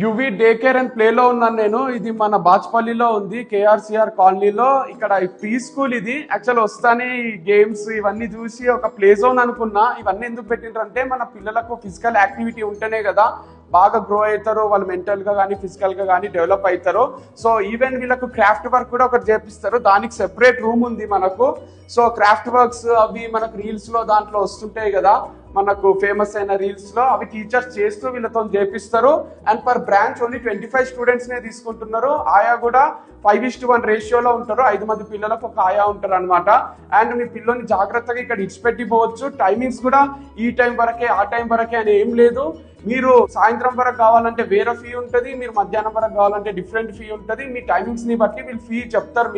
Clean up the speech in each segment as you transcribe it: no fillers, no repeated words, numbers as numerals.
UV day care and ప్లేలో ఉన్నాను నేను. ఇది మన బాచ్పల్లిలో ఉంది, కేఆర్సిఆర్ కాలనీలో. ఇక్కడ ప్రీ స్కూల్ ఇది. యాక్చువల్ వస్తానే ఈ గేమ్స్ ఇవన్నీ చూసి ఒక ప్లే జోన్ అనుకున్నా. ఇవన్నీ ఎందుకు పెట్టిండ్రంటే మన పిల్లలకు ఫిజికల్ యాక్టివిటీ ఉంటేనే కదా బాగా గ్రో అవుతారు, వాళ్ళు మెంటల్గా కానీ ఫిజికల్గా కానీ డెవలప్ అవుతారు. సో ఈవెన్ వీళ్ళకు క్రాఫ్ట్ వర్క్ కూడా ఒకటి చేపిస్తారు, దానికి సెపరేట్ రూమ్ ఉంది మనకు. సో క్రాఫ్ట్ వర్క్స్ అవి మనకు రీల్స్లో దాంట్లో వస్తుంటాయి కదా, మనకు ఫేమస్ అయిన రీల్స్లో అవి టీచర్స్ చేస్తూ వీళ్ళతో చేపిస్తారు. అండ్ పర్ బ్రాంచ్ ఓన్లీ 25 స్టూడెంట్స్నే తీసుకుంటున్నారు. ఆయా కూడా 5:1 రేషియోలో ఉంటారు. 5 మంది పిల్లలకు ఒక ఆయా ఉంటారు అనమాట. అండ్ మీ పిల్లల్ని జాగ్రత్తగా ఇక్కడ ఇచ్చిపెట్టిపోవచ్చు. టైమింగ్స్ కూడా ఈ టైం వరకే ఆ టైం వరకే అని ఏం లేదు. మీరు సాయంత్రం వరకు కావాలంటే వేరే ఫీ ఉంటుంది, మీరు మధ్యాహ్నం వరకు కావాలంటే డిఫరెంట్ ఫీ ఉంటుంది. మీ టైమింగ్స్ ని బట్టి వీళ్ళు ఫీ చెప్తారు.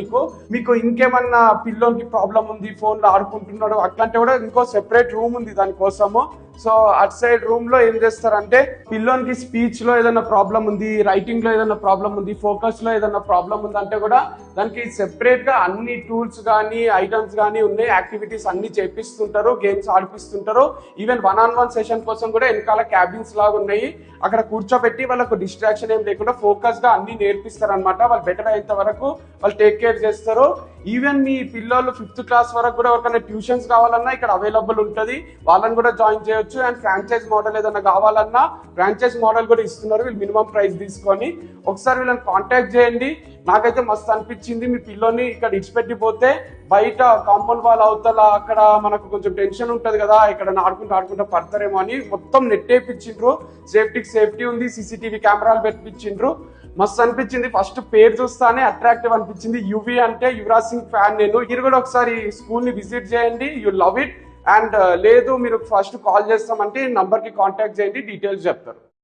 మీకు ఇంకేమన్నా పిల్లోనికి ప్రాబ్లం ఉంది, ఫోన్లో ఆడుకుంటున్నాడు అట్లాంటి కూడా ఇంకో సెపరేట్ రూమ్ ఉంది దానికోసము. సో అట్ సైడ్ రూమ్ లో ఏం చేస్తారంటే పిల్లోనికి స్పీచ్ లో ఏదైనా ప్రాబ్లం ఉంది, రైటింగ్ లో ఏదైనా ప్రాబ్లం ఉంది, ఫోకస్ లో ఏదైనా ప్రాబ్లం ఉంది అంటే కూడా దానికి సెపరేట్ గా అన్ని టూల్స్ కానీ ఐటమ్స్ కానీ ఉన్నాయి. యాక్టివిటీస్ అన్ని చేపిస్తుంటారు, గేమ్స్ ఆడిపిస్తుంటారు. ఈవెన్ 1-on-1 సెషన్ కోసం కూడా వెనకాల క్యాబిన్స్ లాగా ఉన్నాయి. అక్కడ కూర్చోబెట్టి వాళ్ళకు డిస్ట్రాక్షన్ ఏం లేకుండా ఫోకస్ గా అన్ని నేర్పిస్తారు అనమాట. వాళ్ళు బెటర్ అయ్యేంత వరకు వాళ్ళు టేక్ కేర్ చేస్తారు. ఈవెన్ మీ పిల్లలు 5th క్లాస్ వరకు కూడా ఎవరికైనా ట్యూషన్స్ కావాలన్నా ఇక్కడ అవైలబుల్ ఉంటుంది, వాళ్ళని కూడా జాయిన్ చేయొచ్చు. అండ్ ఫ్రాంచైజ్ మోడల్ ఏదైనా కావాలన్నా ఫ్రాంచైజ్ మోడల్ కూడా ఇస్తున్నారు వీళ్ళు మినిమం ప్రైస్ తీసుకొని. ఒకసారి వీళ్ళని కాంటాక్ట్ చేయండి. నాకైతే మస్తు అనిపించింది. మీ పిల్లని ఇక్కడ ఇచ్చిపెట్టిపోతే బయట కాంపౌండ్ వాల్ అవతల అక్కడ మనకు కొంచెం టెన్షన్ ఉంటుంది కదా, ఇక్కడ ఆడుకుంటూ పడతారేమో అని మొత్తం నెట్ వేయించిండ్రు. సేఫ్టీకి సేఫ్టీ ఉంది, CCTV కెమెరాలు పెట్టించిండ్రు. మస్తు అనిపించింది. ఫస్ట్ పేరు చూస్తానే అట్రాక్టివ్ అనిపించింది. యువి అంటే యువరాజ్ సింగ్ ఫ్యాన్ నేను. మీరు కూడా ఒకసారి స్కూల్ ని విజిట్ చేయండి, యూ లవ్ ఇట్. అండ్ లేదు మీరు ఫస్ట్ కాల్ చేస్తామంటే నంబర్కి కాంటాక్ట్ చేయండి, డీటెయిల్స్ చెప్తారు.